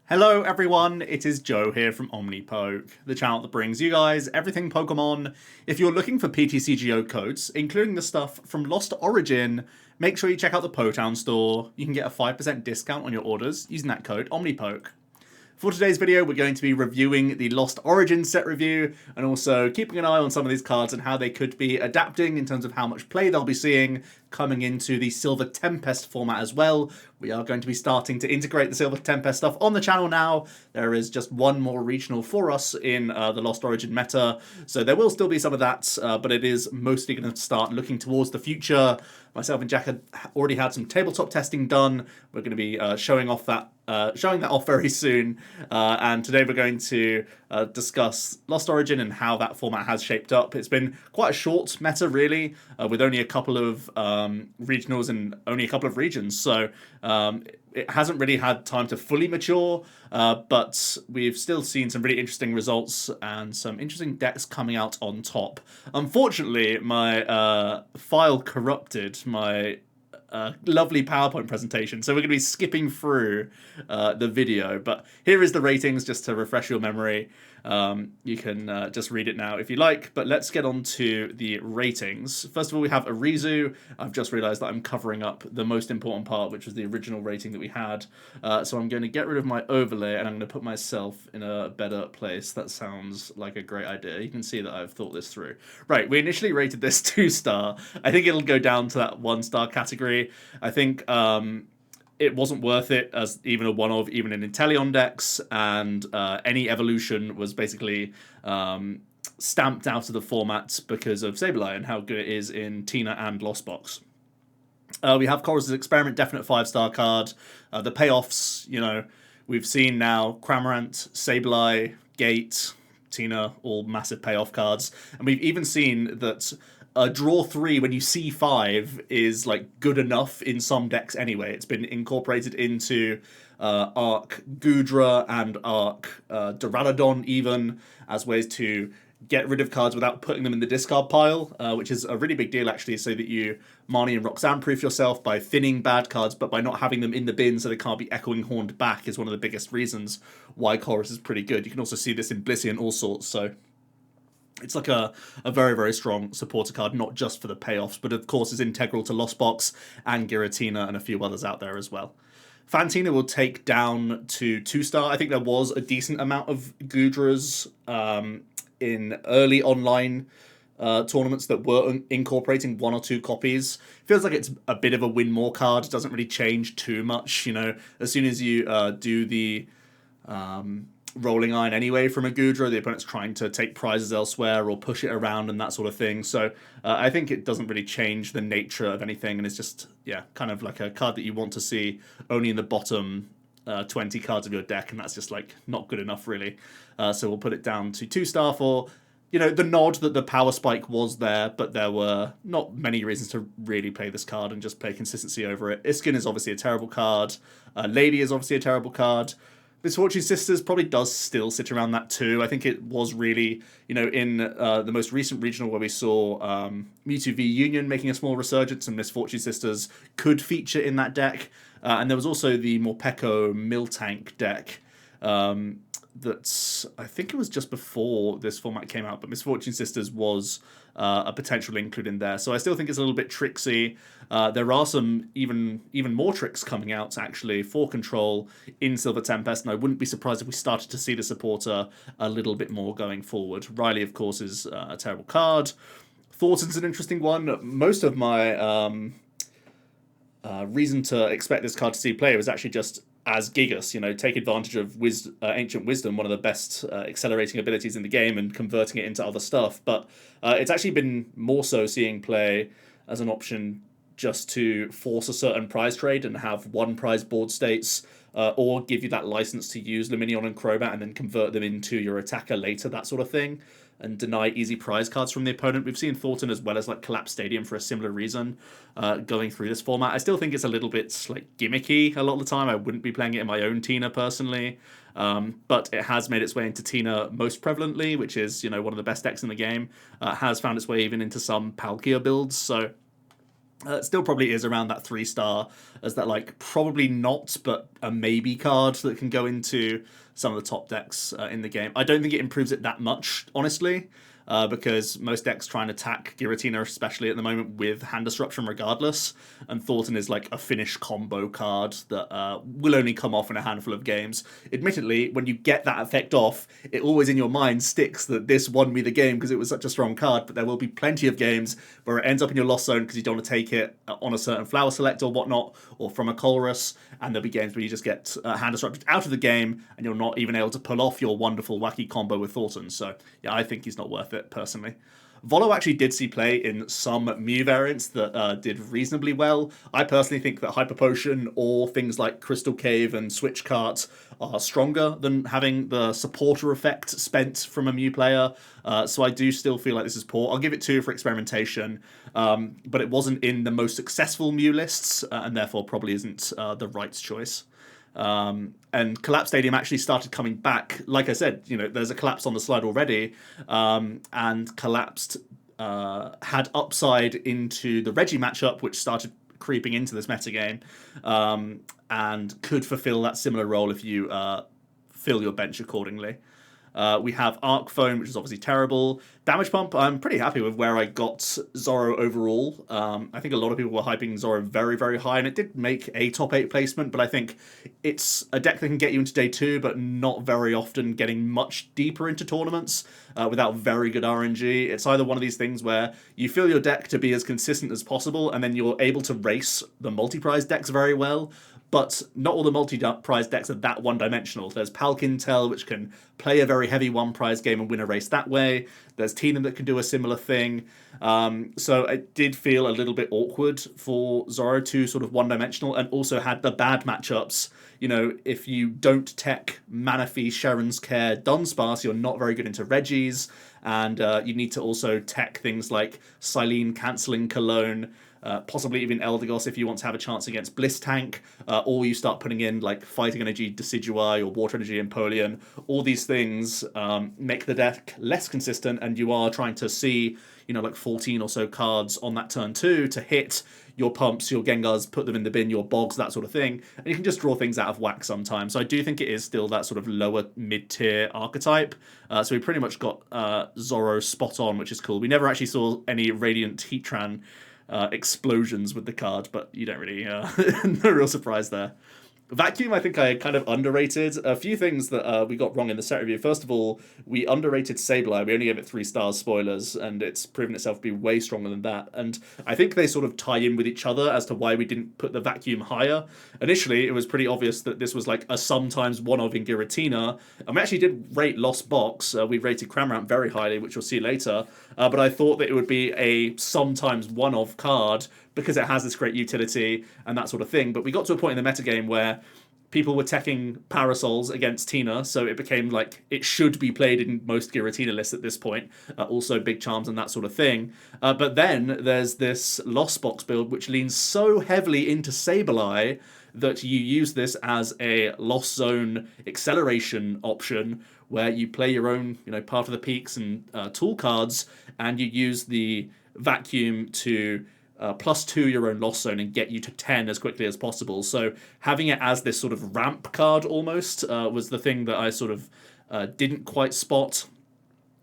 Hello everyone, it is Joe here from OmniPoke, the channel that brings you guys everything Pokemon. If you're looking for PTCGO codes, including the stuff from Lost Origin, make sure you check out the Potown store. You can get a 5% discount on your orders using that code OmniPoke. For today's video, we're going to be reviewing the Lost Origin set review, and also keeping an eye on some of these cards and how they could be adapting in terms of how much play they'll be seeing coming into the Silver Tempest format as well. We are going to be starting to integrate the Silver Tempest stuff on the channel now. There is just one more regional for us in the Lost Origin meta, so there will still be some of that, but it is mostly going to start looking towards the future. Myself and Jack had already had some tabletop testing done. We're going to be showing that off very soon, and today we're going to discuss Lost Origin and how that format has shaped up. It's been quite a short meta, really, with only a couple of regionals and only a couple of regions, so it hasn't really had time to fully mature, but we've still seen some really interesting results and some interesting decks coming out on top. Unfortunately, my file corrupted my lovely PowerPoint presentation, so we're going to be skipping through the video, but here is the ratings just to refresh your memory. You can just read it now if you like, but let's get on to the ratings. First of all, we have Arizu. I've just realized that I'm covering up the most important part, which was the original rating that we had, so I'm going to get rid of my overlay and I'm going to put myself in a better place. That sounds like a great idea. You can see that I've thought this through. Right, we initially rated this 2-star. I think it'll go down to that 1-star category. I think it wasn't worth it as even a one-of, even in Inteleon decks, and any evolution was basically stamped out of the format because of Sableye and how good it is in Tina and Lost Box. We have Chorus' Experiment, definite 5-star card. The payoffs, you know, we've seen now Cramorant, Sableye, Gate, Tina, all massive payoff cards. And we've even seen that draw 3 when you see 5 is like good enough in some decks anyway. It's been incorporated into Arc Gudra and Arc Duraludon even as ways to get rid of cards without putting them in the discard pile, which is a really big deal actually, so that you Marnie and Roxanne proof yourself by thinning bad cards, but by not having them in the bin so they can't be echoing horned back is one of the biggest reasons why Chorus is pretty good. You can also see this in Blissey and all sorts, so it's like a very, very strong supporter card, not just for the payoffs, but of course is integral to Lost Box and Giratina and a few others out there as well. Fantina will take down to 2-star. I think there was a decent amount of Gudras in early online tournaments that were incorporating 1 or 2 copies. Feels like it's a bit of a win more card. It doesn't really change too much, you know. As soon as you do the rolling iron anyway from a Gudra, the opponent's trying to take prizes elsewhere or push it around and that sort of thing. So I think it doesn't really change the nature of anything, and it's just, yeah, kind of like a card that you want to see only in the bottom 20 cards of your deck, and that's just like not good enough really. So we'll put it down to 2-star for, you know, the nod that the power spike was there, but there were not many reasons to really play this card and just play consistency over it. Iskin is obviously a terrible card. Lady is obviously a terrible card. Misfortune Sisters probably does still sit around that too. I think it was really, you know, in the most recent regional where we saw Mewtwo v Union making a small resurgence, and Misfortune Sisters could feature in that deck. And there was also the Morpeko Miltank deck that's, I think it was just before this format came out, but Misfortune Sisters was a potential include in there. So I still think it's a little bit tricksy. There are some even more tricks coming out actually for control in Silver Tempest, and I wouldn't be surprised if we started to see the supporter a little bit more going forward. Riley, of course, is a terrible card. Thornton's an interesting one. Most of my reason to expect this card to see play was actually just as Gigas, you know, take advantage of Ancient Wisdom, one of the best accelerating abilities in the game, and converting it into other stuff. But it's actually been more so seeing play as an option just to force a certain prize trade and have 1 prize board states, or give you that license to use Luminion and Crobat and then convert them into your attacker later, that sort of thing, and deny easy prize cards from the opponent. We've seen Thornton as well as like Collapse Stadium for a similar reason going through this format. I still think it's a little bit like gimmicky a lot of the time. I wouldn't be playing it in my own Tina personally, but it has made its way into Tina most prevalently, which is, you know, one of the best decks in the game. Has found its way even into some Palkia builds, so Still probably is around that 3-star as that like probably not, but a maybe card that can go into some of the top decks in the game. I don't think it improves it that much, honestly, because most decks try and attack Giratina, especially at the moment, with Hand Disruption regardless, and Thornton is like a finish combo card that will only come off in a handful of games. Admittedly, when you get that effect off, it always in your mind sticks that this won me the game because it was such a strong card, but there will be plenty of games where it ends up in your lost zone because you don't want to take it on a certain flower select or whatnot, or from a Colrus, and there'll be games where you just get Hand Disrupted out of the game and you're not even able to pull off your wonderful wacky combo with Thornton. So yeah, I think he's not worth it personally. Volo actually did see play in some Mew variants that did reasonably well. I personally think that Hyper Potion or things like Crystal Cave and Switch Cart are stronger than having the supporter effect spent from a Mew player. So I do still feel like this is poor. I'll give it 2 for experimentation, but it wasn't in the most successful Mew lists, and therefore probably isn't the right choice. And Collapse Stadium actually started coming back. Like I said, there's a Collapse on the slide already, and Collapsed had upside into the Reggie matchup, which started creeping into this metagame, and could fulfill that similar role if you fill your bench accordingly. We have Arc Phone, which is obviously terrible. Damage Pump, I'm pretty happy with where I got Zoro overall. I think a lot of people were hyping Zoro very, very high, and it did make a top 8 placement, but I think it's a deck that can get you into day 2, but not very often getting much deeper into tournaments without very good RNG. It's either one of these things where you fill your deck to be as consistent as possible, and then you're able to race the multi-prize decks very well, but not all the multi-prize decks are that one-dimensional. There's Palkintel, which can play a very heavy one-prize game and win a race that way. There's Tina that can do a similar thing. So it did feel a little bit awkward for Zoro to sort of one-dimensional, and also had the bad matchups. If you don't tech Manaphy, Sharon's Care, Dunsparce, you're not very good into Reggies, and you need to also tech things like Silene cancelling Cologne, possibly even Eldegoss if you want to have a chance against Bliss Tank, or you start putting in like Fighting Energy Decidueye or Water Energy Empoleon. All these things make the deck less consistent, and you are trying to see, like 14 or so cards on that turn 2 to hit your pumps, your Gengars, put them in the bin, your bogs, that sort of thing, and you can just draw things out of whack sometimes. So I do think it is still that sort of lower mid-tier archetype. So we pretty much got Zoro spot on, which is cool. We never actually saw any Radiant Heatran explosions with the card, but you don't really no real surprise there. Vacuum, I think I kind of underrated. A few things that we got wrong in the set review. First of all, we underrated Sableye. We only gave it 3 stars, spoilers, and it's proven itself to be way stronger than that. And I think they sort of tie in with each other as to why we didn't put the Vacuum higher. Initially, it was pretty obvious that this was like a sometimes one-of in Giratina. And we actually did rate Lost Box. We rated Cramorant very highly, which we'll see later. But I thought that it would be a sometimes one-of card because it has this great utility and that sort of thing. But we got to a point in the metagame where people were teching Parasols against Tina, so it became like it should be played in most Giratina lists at this point. Also Big Charms and that sort of thing. But then there's this Lost Box build which leans so heavily into Sableye that you use this as a Lost Zone acceleration option where you play your own, Path of the Peaks and tool cards, and you use the Vacuum to +2 your own Lost Zone and get you to 10 as quickly as possible. So having it as this sort of ramp card almost was the thing that I sort of didn't quite spot.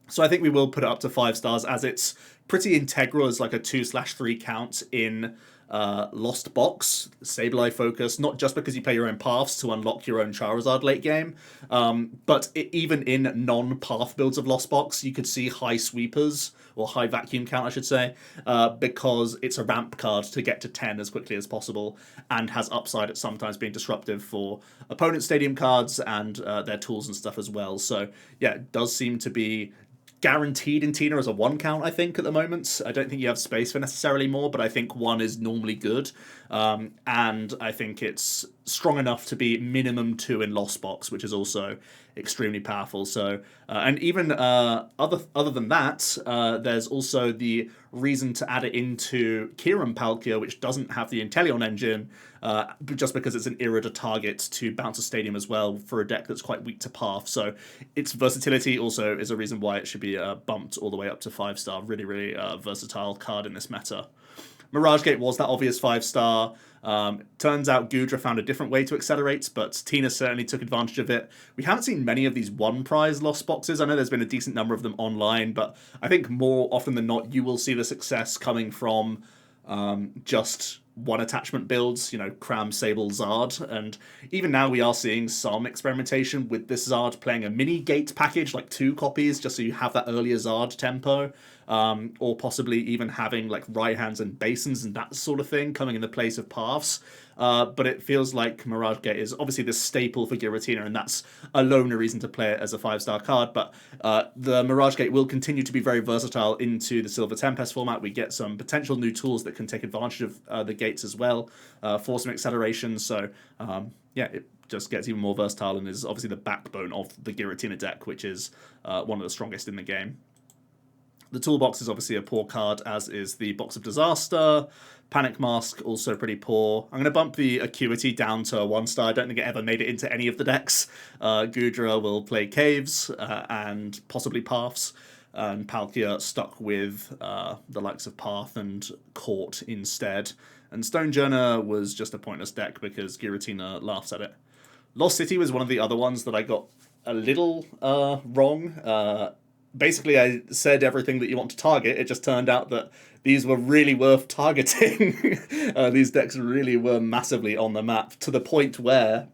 So I think we will put it up to 5 stars as it's pretty integral as like a 2/3 count in Lost Box, Sableye focus, not just because you play your own paths to unlock your own Charizard late game, but even in non-path builds of Lost Box, you could see high sweepers, or high vacuum count, I should say, because it's a ramp card to get to 10 as quickly as possible, and has upside at sometimes being disruptive for opponent stadium cards and their tools and stuff as well. So yeah, it does seem to be guaranteed in Tina as a 1 count, I think, at the moment. I don't think you have space for necessarily more, but I think 1 is normally good. And I think it's strong enough to be minimum 2 in Lost Box, which is also extremely powerful. So, and even other than that, there's also the reason to add it into Kieran Palkia, which doesn't have the Inteleon engine, just because it's an Irida target to bounce a stadium as well for a deck that's quite weak to path. So its versatility also is a reason why it should be bumped all the way up to 5-star. Really, really versatile card in this meta. Mirage Gate was that obvious 5-star. Turns out Gudra found a different way to accelerate, but Tina certainly took advantage of it. We haven't seen many of these one prize lost boxes. I know there's been a decent number of them online, but I think more often than not, you will see the success coming from just one attachment builds, Cram, Sable, Zard, and even now we are seeing some experimentation with this Zard playing a mini gate package, like 2 copies, just so you have that earlier Zard tempo, or possibly even having like right hands and basins and that sort of thing coming in the place of paths. But it feels like Mirage Gate is obviously the staple for Giratina, and that's alone a reason to play it as a 5-star card. But the Mirage Gate will continue to be very versatile into the Silver Tempest format. We get some potential new tools that can take advantage of the gates as well, for some acceleration. So it just gets even more versatile and is obviously the backbone of the Giratina deck, which is one of the strongest in the game. The toolbox is obviously a poor card, as is the Box of Disaster. Panic Mask, also pretty poor. I'm going to bump the Acuity down to a 1-star. I don't think it ever made it into any of the decks. Gudra will play Caves and possibly Paths. And Palkia stuck with the likes of Path and Court instead. And Stonejourner was just a pointless deck because Giratina laughs at it. Lost City was one of the other ones that I got a little wrong. Basically, I said everything that you want to target. It just turned out that these were really worth targeting. These decks really were massively on the map, to the point where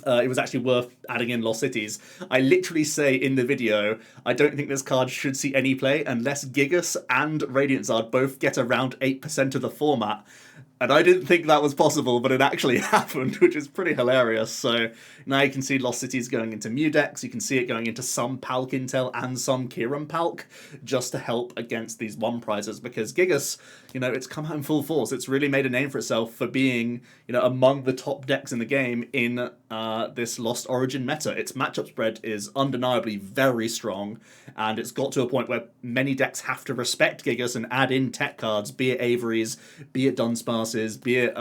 it was actually worth adding in Lost Cities. I literally say in the video, I don't think this card should see any play unless Gigas and Radiant Zard both get around 8% of the format. And I didn't think that was possible, but it actually happened, which is pretty hilarious. So now you can see Lost Cities going into Mew decks. You can see it going into some Palk Intel and some Kiran Palk, just to help against these 1 prizes. Because Gigas, it's come out in full force. It's really made a name for itself for being, among the top decks in the game in this Lost Origin meta. Its matchup spread is undeniably very strong, and it's got to a point where many decks have to respect Gigas and add in tech cards, be it Avery's, be it Dunsparce's, be it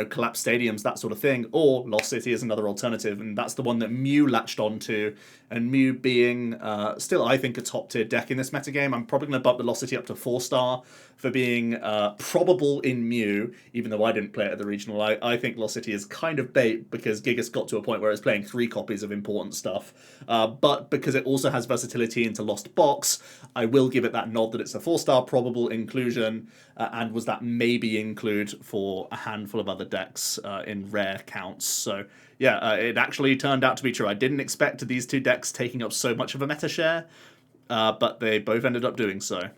collapsed stadiums, that sort of thing, or Lost City is another alternative, and that's the one that Mew latched onto. And Mew being still, I think, a top tier deck in this metagame. I'm probably going to bump the Lost City up to 4-star for being probable in Mew, even though I didn't play it at the regional. I think Lost City is kind of bait because Gigas got to a point where it's playing 3 copies of important stuff. But because it also has versatility into Lost Box, I will give it that nod that it's a 4-star probable inclusion, and was that maybe include for a handful of other decks in rare counts. So yeah, it actually turned out to be true. I didn't expect these 2 decks taking up so much of a meta share, but they both ended up doing so.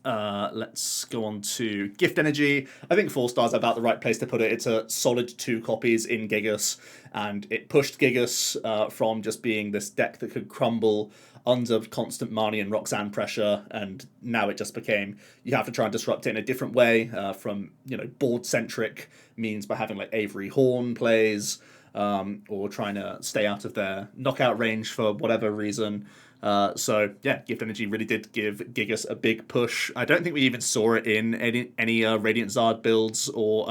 Let's go on to Gift Energy. I think 4 stars are about the right place to put it. It's a solid 2 copies in Gigas, and it pushed Gigas from just being this deck that could crumble under constant Marnie and Roxanne pressure, and now it just became, you have to try and disrupt it in a different way, from board-centric means by having like Avery Horn plays, or trying to stay out of their knockout range for whatever reason. So yeah, Gift Energy really did give Gigas a big push. I don't think we even saw it in any Radiant Zard builds or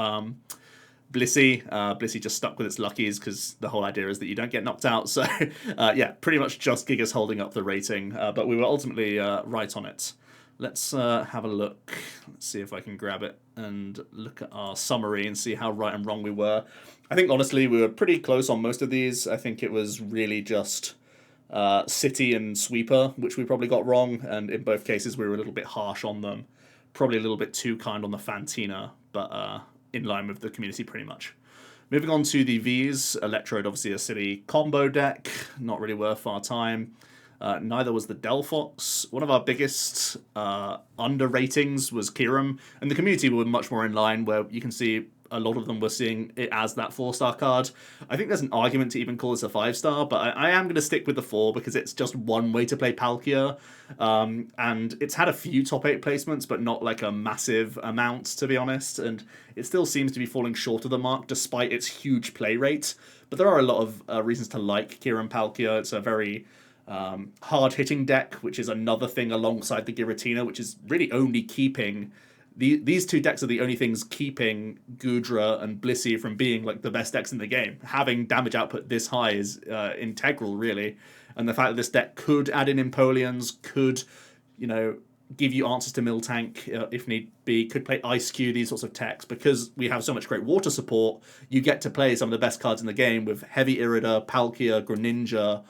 Blissey. Blissey just stuck with its luckies because the whole idea is that you don't get knocked out. So yeah, pretty much just Gigas holding up the rating, but we were ultimately right on it. Let's have a look. Let's see if I can grab it and look at our summary and see how right and wrong we were. I think honestly we were pretty close on most of these. I think it was really just City and Sweeper, which we probably got wrong, and in both cases we were a little bit harsh on them. Probably a little bit too kind on the Fantina, but in line with the community pretty much. Moving on to the Vs, Electrode, obviously a silly combo deck, not really worth our time. Neither was the Delphox. One of our biggest under-ratings was Kiram, and the community were much more in line, where you can see a lot of them were seeing it as that 4-star card. I think there's an argument to even call this a 5-star, but I am going to stick with the 4 because it's just one way to play Palkia. And it's had a few top 8 placements, but not like a massive amount, to be honest. And it still seems to be falling short of the mark despite its huge play rate. But there are a lot of reasons to like Kiran Palkia. It's a very hard-hitting deck, which is another thing alongside the Giratina, which is really only keeping... These 2 decks are the only things keeping Gudra and Blissey from being like the best decks in the game. Having damage output this high is integral, really. And the fact that this deck could add in Empoleons, could, give you answers to Miltank if need be, could play Ice Cube, these sorts of techs. Because we have so much great water support, you get to play some of the best cards in the game with Heavy Irida, Palkia, Greninja,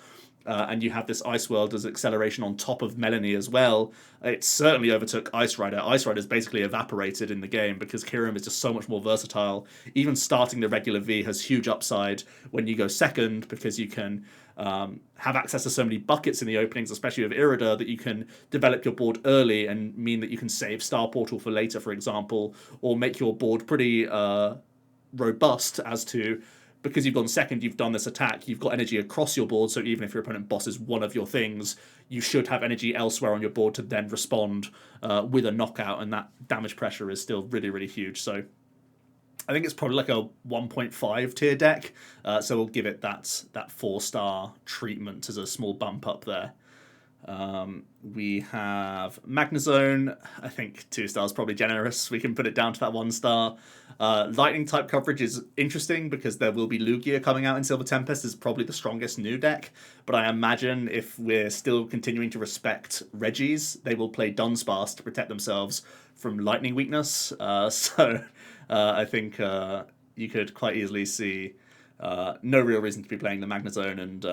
and you have this Ice World as acceleration on top of Melanie as well. It certainly overtook Ice Rider. Ice Rider is basically evaporated in the game because Kyurem is just so much more versatile. Even starting the regular V has huge upside when you go second, because you can have access to so many buckets in the openings, especially with Irida, that you can develop your board early and mean that you can save Star Portal for later, for example, or make your board pretty robust as to, because you've gone second, you've done this attack, you've got energy across your board, so even if your opponent bosses one of your things, you should have energy elsewhere on your board to then respond with a knockout, and that damage pressure is still really, really huge. So I think it's probably like a 1.5 tier deck, so we'll give it that 4-star treatment as a small bump up there. We have Magnezone. I think 2 stars probably generous. We can put it down to that 1 star. Lightning type coverage is interesting because there will be Lugia coming out in Silver Tempest. Is probably the strongest new deck, but I imagine if we're still continuing to respect Regis, they will play Dunsparce to protect themselves from lightning weakness. I think you could quite easily see no real reason to be playing the Magnezone, and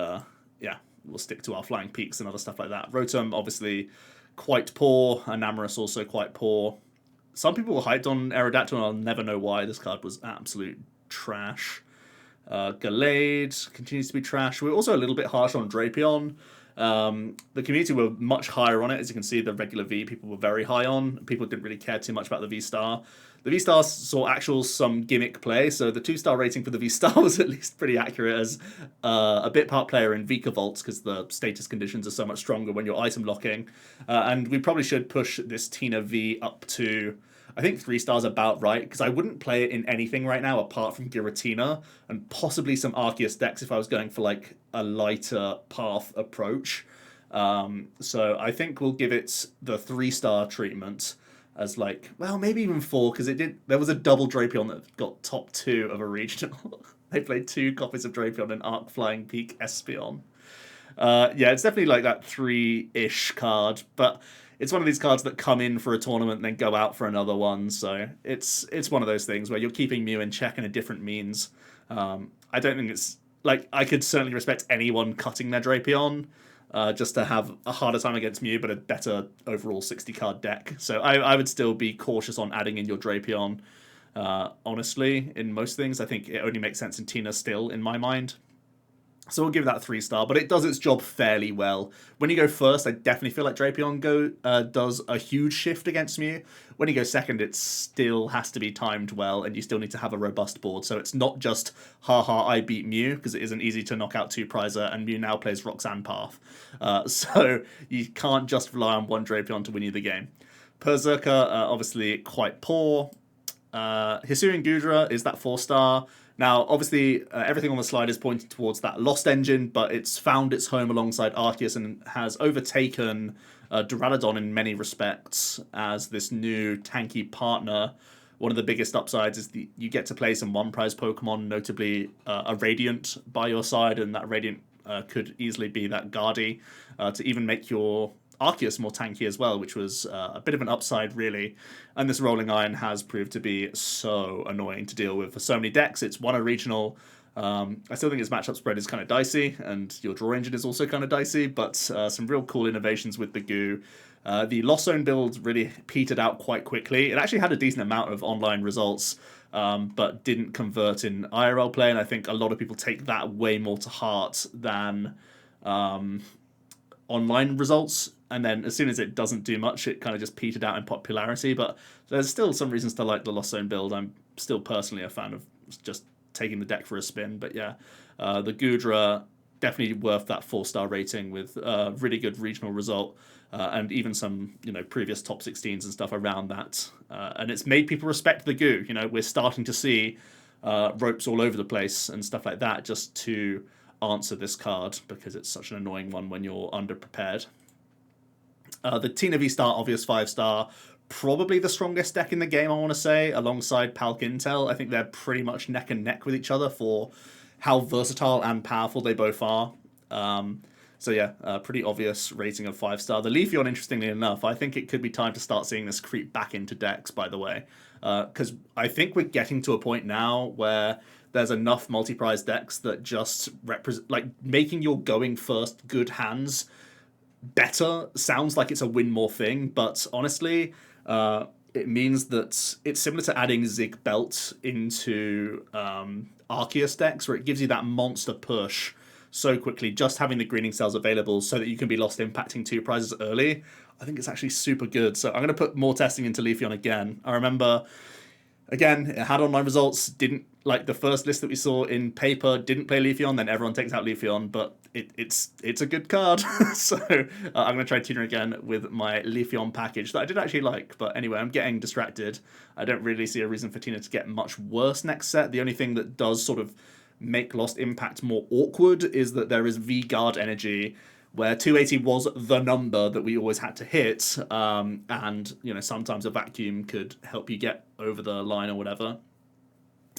we'll stick to our Flying Peaks and other stuff like that. Rotom, obviously, quite poor. Enamorus, also quite poor. Some people were hyped on Aerodactyl, and I'll never know why. This card was absolute trash. Gallade continues to be trash. We're also a little bit harsh on Drapion. The community were much higher on it. As you can see, the regular V people were very high on. People didn't really care too much about the V-Star. The V-Star saw some gimmick play, so the 2-star rating for the V-Star was at least pretty accurate as a bit part player in Vika Vaults, because the status conditions are so much stronger when you're item locking. And we probably should push this Tina V up to, I think 3 stars about right, because I wouldn't play it in anything right now apart from Giratina and possibly some Arceus decks if I was going for like a lighter path approach. So I think we'll give it the 3-star treatment as like, well, maybe even 4, because there was a double Drapion that got top 2 of a regional. They played 2 copies of Drapion and Arc Flying Peak Espeon. It's definitely like that 3-ish card, but it's one of these cards that come in for a tournament and then go out for another one, so it's one of those things where you're keeping Mew in check in a different means. I don't think it's, like, I could certainly respect anyone cutting their Drapion, just to have a harder time against Mew, but a better overall 60-card deck. So I would still be cautious on adding in your Drapion, honestly, in most things. I think it only makes sense in Tina still, in my mind. So we'll give that 3-star, but it does its job fairly well. When you go first, I definitely feel like Drapion does a huge shift against Mew. When you go second, it still has to be timed well, and you still need to have a robust board. So it's not just, haha, I beat Mew, because it isn't easy to knock out 2 Prizer, and Mew now plays Roxanne Path. So you can't just rely on one Drapion to win you the game. Berserker, obviously quite poor. Hisuian Gudra is that 4-star. Now, obviously, everything on the slide is pointing towards that Lost engine, but it's found its home alongside Arceus and has overtaken Duraludon in many respects as this new tanky partner. One of the biggest upsides is you get to play some one-prize Pokemon, notably a Radiant by your side, and that Radiant could easily be that Guardy to even make your Arceus more tanky as well, which was a bit of an upside, really. And this Rolling Iron has proved to be so annoying to deal with for so many decks. It's won a regional. I still think its matchup spread is kind of dicey, and your draw engine is also kind of dicey, but some real cool innovations with the goo. The Lost Zone build really petered out quite quickly. It actually had a decent amount of online results, but didn't convert in IRL play, and I think a lot of people take that way more to heart than online results. And then as soon as it doesn't do much, it kind of just petered out in popularity. But there's still some reasons to like the Lost Zone build. I'm still personally a fan of just taking the deck for a spin. But yeah, the Gudra, definitely worth that 4-star rating with a really good regional result. And even some, previous top 16s and stuff around that. And it's made people respect the goo. We're starting to see ropes all over the place and stuff like that just to answer this card, because it's such an annoying one when you're underprepared. The Tina V-Star, obvious 5-star, probably the strongest deck in the game, I want to say, alongside Palk Intel. I think they're pretty much neck and neck with each other for how versatile and powerful they both are. So yeah, pretty obvious rating of 5-star. The Leafeon, interestingly enough, I think it could be time to start seeing this creep back into decks, by the way. Because I think we're getting to a point now where there's enough multi-prize decks that just represent, like, making your going first good hands better sounds like it's a win more thing, but honestly, it means that it's similar to adding Zig Belt into Arceus decks, where it gives you that monster push so quickly, just having the greening cells available so that you can be lost impacting 2 prizes early. I think it's actually super good. So I'm going to put more testing into Leafeon again. I remember, again, it had online results, didn't, like the first list that we saw in paper, didn't play Leafeon, then everyone takes out Leafeon, but it's a good card. So I'm going to try Tina again with my Leafeon package that I did actually like, but anyway, I'm getting distracted. I don't really see a reason for Tina to get much worse next set. The only thing that does sort of make Lost Impact more awkward is that there is V-Guard energy, where 280 was the number that we always had to hit, and you know, sometimes a vacuum could help you get over the line or whatever.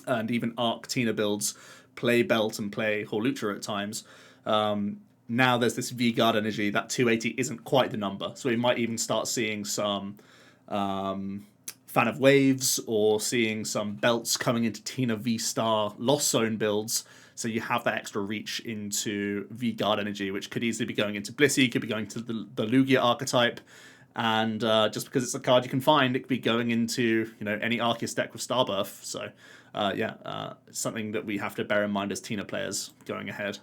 And even Arc Tina builds play Belt and play Hawlucha at times. Now there's this V-Guard energy, that 280 isn't quite the number, so we might even start seeing some Fan of Waves, or seeing some Belts coming into Tina V-Star Lost Zone builds, so you have that extra reach into V-Guard energy, which could easily be going into Blissey, could be going to the Lugia archetype, and just because it's a card you can find, it could be going into, you know, any Arceus deck with Starbirth. So something that we have to bear in mind as Tina players going ahead.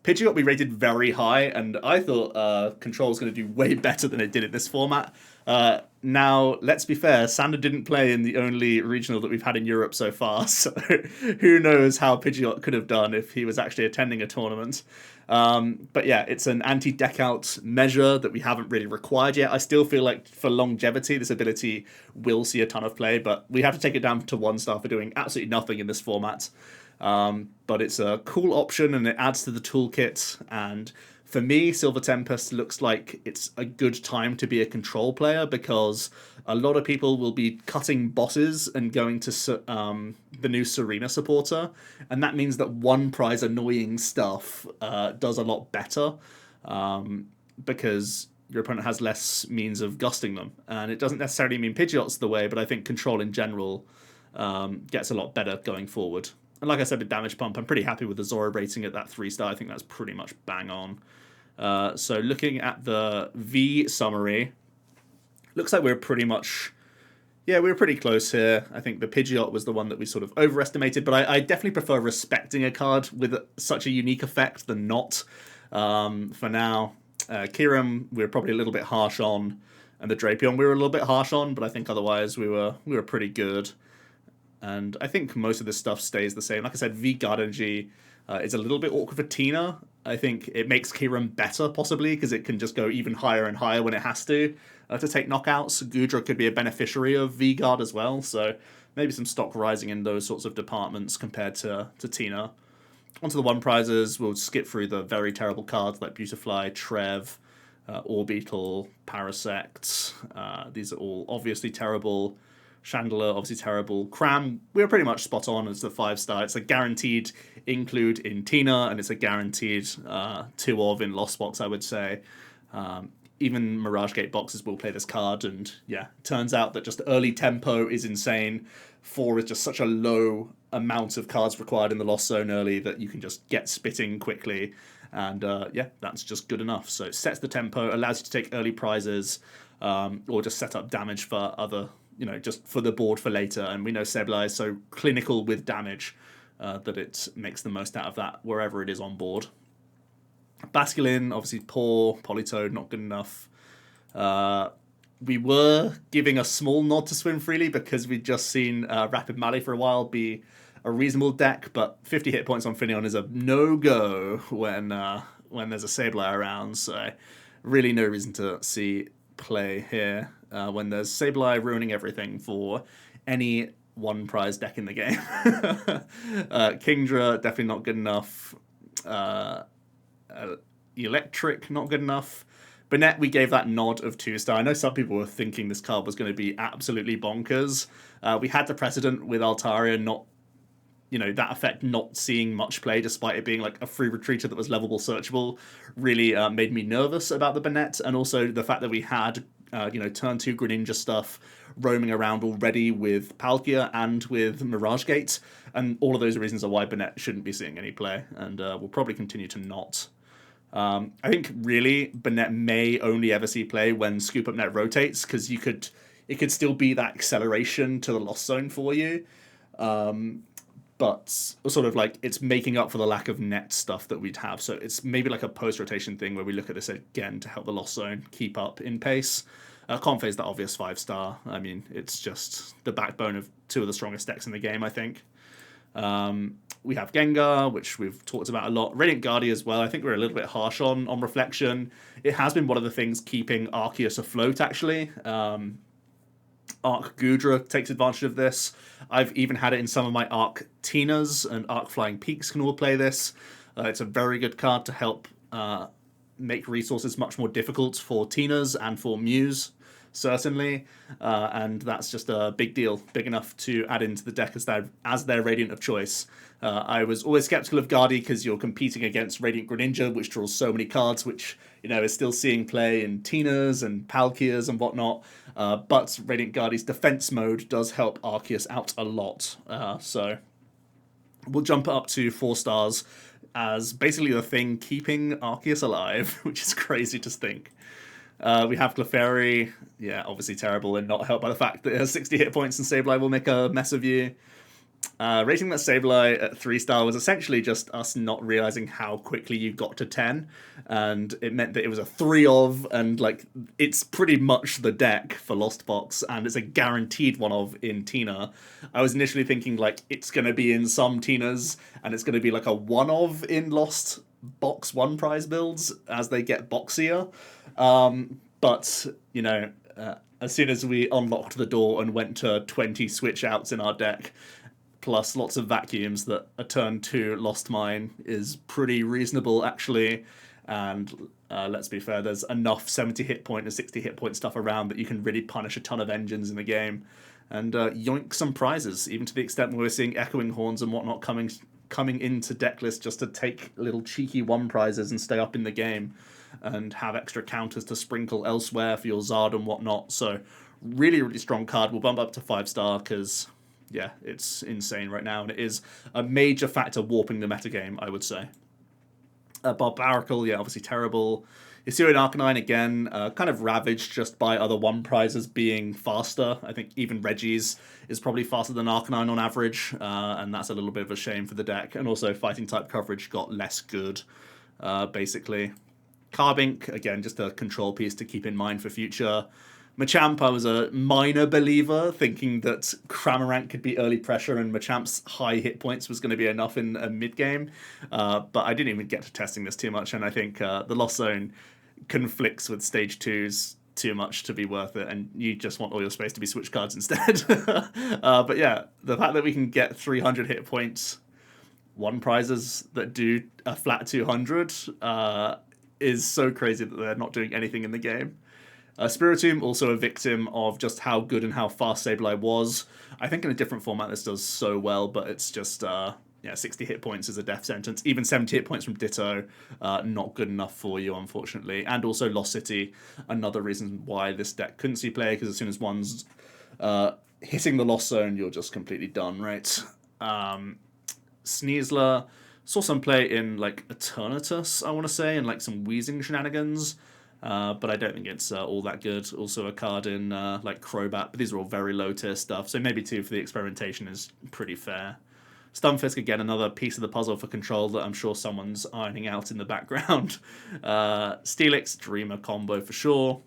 Pidgeot we rated very high, and I thought Control was going to do way better than it did in this format. Now, let's be fair, Sander didn't play in the only regional that we've had in Europe so far, so who knows how Pidgeot could have done if he was actually attending a tournament. But yeah, it's an anti-deck out measure that we haven't really required yet. I still feel like for longevity, this ability will see a ton of play, but we have to take it down to 1-star for doing absolutely nothing in this format. But it's a cool option, and it adds to the toolkit, and for me, Silver Tempest looks like it's a good time to be a control player, because a lot of people will be cutting bosses and going to the new Serena supporter, and that means that 1-prize annoying stuff does a lot better, because your opponent has less means of gusting them. And it doesn't necessarily mean Pidgeot's the way, but I think control in general gets a lot better going forward. And like I said with Damage Pump, I'm pretty happy with the Zora rating at that 3-star. I think that's pretty much bang on. So looking at the V summary, looks like we're pretty much, yeah, we were pretty close here. I think the Pidgeot was the one that we sort of overestimated, but I definitely prefer respecting a card with such a unique effect than not. For now, Kyurem we were probably a little bit harsh on, and the Drapion we were a little bit harsh on, but I think otherwise we were pretty good. And I think most of this stuff stays the same. Like I said, V-Guard energy is a little bit awkward for Tina. I think it makes Kyurem better, possibly, because it can just go even higher and higher when it has to take knockouts. Gudra could be a beneficiary of V-Guard as well, so maybe some stock rising in those sorts of departments compared to Tina. Onto the 1-prizes, we'll skip through the very terrible cards like Beautifly, Trev, Orbital, Parasect. These are all obviously terrible. Chandler, obviously terrible. Cram, we were pretty much spot on as the 5-star. It's a guaranteed include in Tina, and it's a guaranteed 2 of in Lost Box, I would say. Even Mirage Gate boxes will play this card, and yeah, turns out that just early tempo is insane. 4 is just such a low amount of cards required in the Lost Zone early that you can just get spitting quickly, and yeah, that's just good enough. So it sets the tempo, allows you to take early prizes, or just set up damage for other, you know, just for the board for later. And we know Sableye is so clinical with damage that it makes the most out of that wherever it is on board. Basculin, obviously poor. Politoed, not good enough. We were giving a small nod to Swim Freely because we'd just seen Rapid Mally for a while be a reasonable deck, but 50 hit points on Finneon is a no-go when there's a Sableye around, so really no reason to see play here when there's Sableye ruining everything for any 1-prize deck in the game. Kingdra, definitely not good enough. Electric, not good enough. Burnett, we gave that nod of 2-star. I know some people were thinking this card was going to be absolutely bonkers. We had the precedent with Altaria not you know, that effect not seeing much play despite it being like a free retreater that was levelable, searchable, really made me nervous about the Banette, and also the fact that we had you know, turn 2 Greninja stuff roaming around already with Palkia and with Mirage Gate, and all of those reasons are why Banette shouldn't be seeing any play, and will probably continue to not. I think really Banette may only ever see play when Scoop Up Net rotates, because it could still be that acceleration to the Lost Zone for you. But sort of like it's making up for the lack of net stuff that we'd have. So it's maybe like a post-rotation thing where we look at this again to help the Lost Zone keep up in pace. Can't phase that obvious 5-star. I mean, it's just the backbone of 2 of the strongest decks in the game, I think. We have Gengar, which we've talked about a lot. Radiant Guardian as well. I think we're a little bit harsh on reflection. It has been one of the things keeping Arceus afloat, actually. Arc Gudra takes advantage of this. I've even had it in some of my Arc Tinas, and Arc Flying Peaks can all play this. It's a very good card to help make resources much more difficult for Tinas and for Mews, certainly. And that's just a big deal, big enough to add into the deck as their Radiant of choice. I was always skeptical of Guardi because you're competing against Radiant Greninja, which draws so many cards, which, you know, is still seeing play in Tinas and Palkias and whatnot. But Radiant Guardi's defense mode does help Arceus out a lot. So we'll jump it up to 4 stars as basically the thing keeping Arceus alive, which is crazy to think. We have Clefairy, yeah, obviously terrible and not helped by the fact that it has 60 hit points and Sableye will make a mess of you. Rating that Sableye at 3-star was essentially just us not realizing how quickly you got to 10, and it meant that it was a 3 of, and like it's pretty much the deck for Lost Box, and it's a guaranteed 1 of in Tina. I was initially thinking like it's going to be in some Tinas, and it's going to be like a 1 of in Lost Box 1 prize builds as they get boxier. But, you know, as soon as we unlocked the door and went to 20 switch outs in our deck, plus lots of vacuums, that a turn 2 Lost Mine is pretty reasonable, actually. And let's be fair, there's enough 70 hit point and 60 hit point stuff around that you can really punish a ton of engines in the game and yoink some prizes, even to the extent where we're seeing Echoing Horns and whatnot coming into deck list just to take little cheeky 1 prizes and stay up in the game and have extra counters to sprinkle elsewhere for your Zard and whatnot. So really, really strong card. We'll bump up to 5-star because, yeah, it's insane right now, and it is a major factor warping the metagame, I would say. Barbarical, yeah, obviously terrible. Hisuian Arcanine, again, kind of ravaged just by other 1 prizes being faster. I think even Reggie's is probably faster than Arcanine on average, and that's a little bit of a shame for the deck. And also fighting type coverage got less good, basically. Carbink, again, just a control piece to keep in mind for future. Machamp, I was a minor believer, thinking that Cramorant could be early pressure and Machamp's high hit points was going to be enough in a mid-game. But I didn't even get to testing this too much, and I think the Lost Zone conflicts with Stage 2s too much to be worth it, and you just want all your space to be switch cards instead. But yeah, the fact that we can get 300 hit points, 1 prizes that do a flat 200, is so crazy that they're not doing anything in the game. Spiritomb, also a victim of just how good and how fast Sableye was. I think in a different format this does so well, but it's just, yeah, 60 hit points is a death sentence. Even 70 hit points from Ditto, not good enough for you, unfortunately. And also Lost City, another reason why this deck couldn't see play, because as soon as one's hitting the Lost Zone, you're just completely done, right? Sneasler saw some play in like Eternatus, I want to say, and like some wheezing shenanigans. But I don't think it's all that good. Also a card in like Crobat, but these are all very low tier stuff, so maybe 2 for the experimentation is pretty fair. Stunfisk, again, another piece of the puzzle for control that I'm sure someone's ironing out in the background. Steelix, Dreamer combo for sure.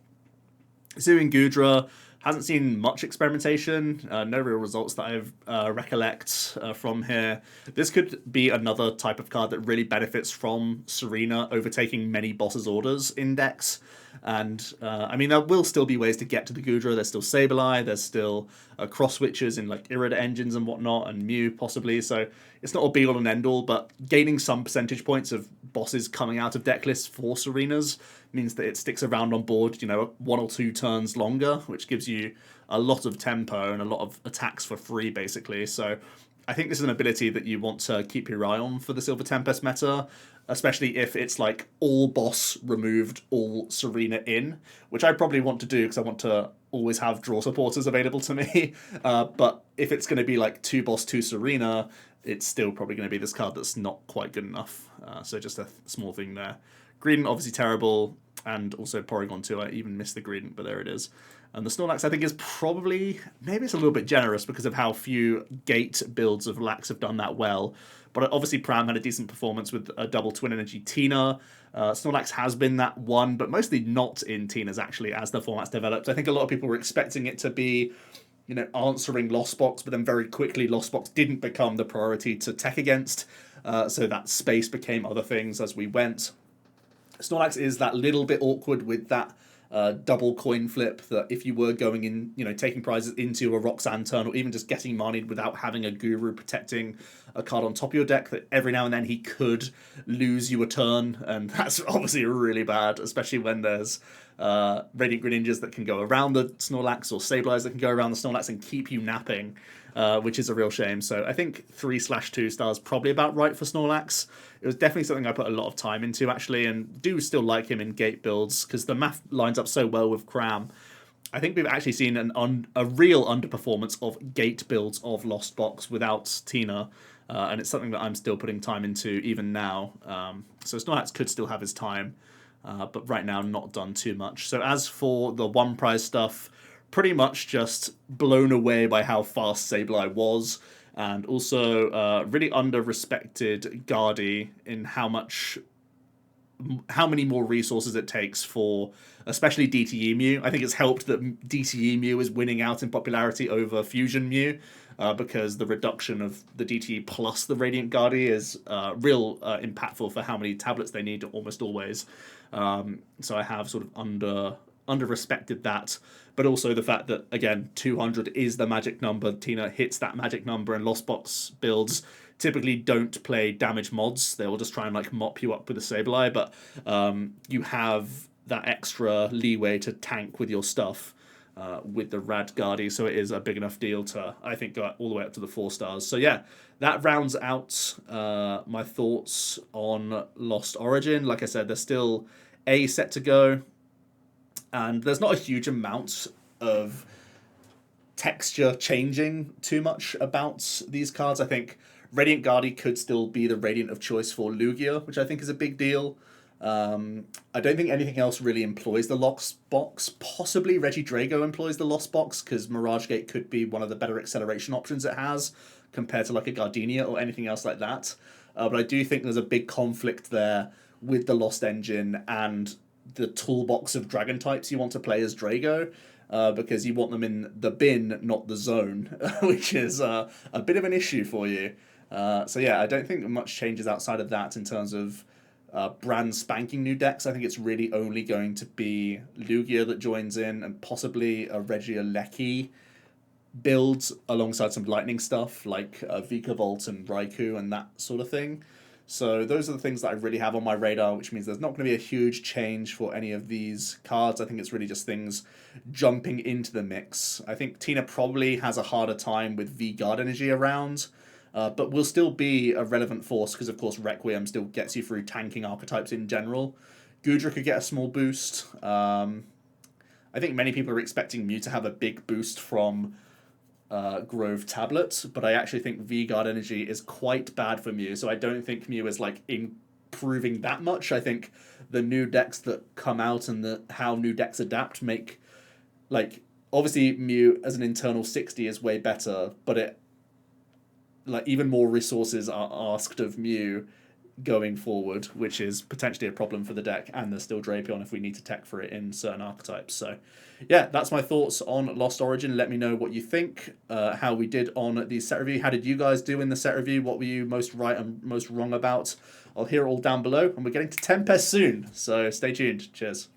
Hisuian Gudra hasn't seen much experimentation, no real results that I recollect from here. This could be another type of card that really benefits from Serena overtaking many bosses' orders in decks. And, I mean, there will still be ways to get to the Gudra. There's still Sableye, there's still cross-switches in, like, Irida engines and whatnot, and Mew, possibly. So it's not a be-all and end-all, but gaining some percentage points of bosses coming out of deck lists for Serenas means that it sticks around on board, you know, 1 or 2 turns longer, which gives you a lot of tempo and a lot of attacks for free, basically. So I think this is an ability that you want to keep your eye on for the Silver Tempest meta, especially if it's like all boss removed, all Serena in, which I probably want to do because I want to always have draw supporters available to me. But if it's going to be like 2 boss, 2 Serena, it's still probably going to be this card that's not quite good enough. So just a small thing there. Greedent, obviously terrible, and also Porygon too. I even missed the Greedent, but there it is. And the Snorlax, I think, is probably, maybe it's a little bit generous because of how few gate builds of Lax have done that well. But obviously Pram had a decent performance with a double Twin Energy Tina. Snorlax has been that one, but mostly not in Tina's actually as the format's developed. I think a lot of people were expecting it to be, you know, answering Lost Box, but then very quickly Lost Box didn't become the priority to tech against. So that space became other things as we went. Snorlax is that little bit awkward with that double coin flip, that if you were going in, you know, taking prizes into a Roxanne turn, or even just getting manied without having a Guru protecting a card on top of your deck, that every now and then he could lose you a turn, and that's obviously really bad, especially when there's Radiant Greninjas that can go around the Snorlax, or Sableyes that can go around the Snorlax and keep you napping, which is a real shame. So I think 3/2 stars probably about right for Snorlax. It was definitely something I put a lot of time into, actually, and do still like him in gate builds, because the math lines up so well with Cram. I think we've actually seen a real underperformance of gate builds of Lost Box without Tina, and it's something that I'm still putting time into even now. So Snorlax could still have his time, but right now not done too much. So as for the one prize stuff, pretty much just blown away by how fast Sableye was, and also really under-respected Guardy in how many more resources it takes for especially DTE Mew. I think it's helped that DTE Mew is winning out in popularity over Fusion Mew, because the reduction of the DTE plus the Radiant Guardy is real impactful for how many tablets they need almost always. So I have sort of under-respected that, but also the fact that, again, 200 is the magic number. Tina hits that magic number, and Lost Box builds typically don't play damage mods. They'll just try and like mop you up with a Sableye, but you have that extra leeway to tank with your stuff with the Rad Guardy, so it is a big enough deal to, I think, go all the way up to the 4 stars. So yeah, that rounds out my thoughts on Lost Origin. Like I said, there's still a set to go, and there's not a huge amount of texture changing too much about these cards. I think Radiant Guardy could still be the Radiant of choice for Lugia, which I think is a big deal. I don't think anything else really employs the Lost Box. Possibly Regidrago employs the Lost Box, because Mirage Gate could be one of the better acceleration options it has compared to like a Gardenia or anything else like that. But I do think there's a big conflict there with the Lost Engine and the toolbox of Dragon types you want to play as Drago, because you want them in the bin, not the zone, which is a bit of an issue for you. So yeah, I don't think much changes outside of that in terms of brand spanking new decks. I think it's really only going to be Lugia that joins in, and possibly a Regieleki build alongside some lightning stuff like Vikavolt and Raikou and that sort of thing. So those are the things that I really have on my radar, which means there's not going to be a huge change for any of these cards. I think it's really just things jumping into the mix. I think Tina probably has a harder time with V-Guard energy around, but will still be a relevant force because, of course, Requiem still gets you through tanking archetypes in general. Gudra could get a small boost. I think many people are expecting Mew to have a big boost from Grove Tablet, but I actually think V-Guard energy is quite bad for Mew, so I don't think Mew is like improving that much. I think the new decks that come out and how new decks adapt make, like, obviously Mew as an internal 60 is way better, but it, like, even more resources are asked of Mew going forward, which is potentially a problem for the deck, and there's still Drapion if we need to tech for it in certain archetypes. So yeah, that's my thoughts on Lost Origin. Let me know what you think, how we did on the set review. How did you guys do in the set review? What were you most right and most wrong about? I'll hear it all down below, and we're getting to Tempest soon, so stay tuned. Cheers.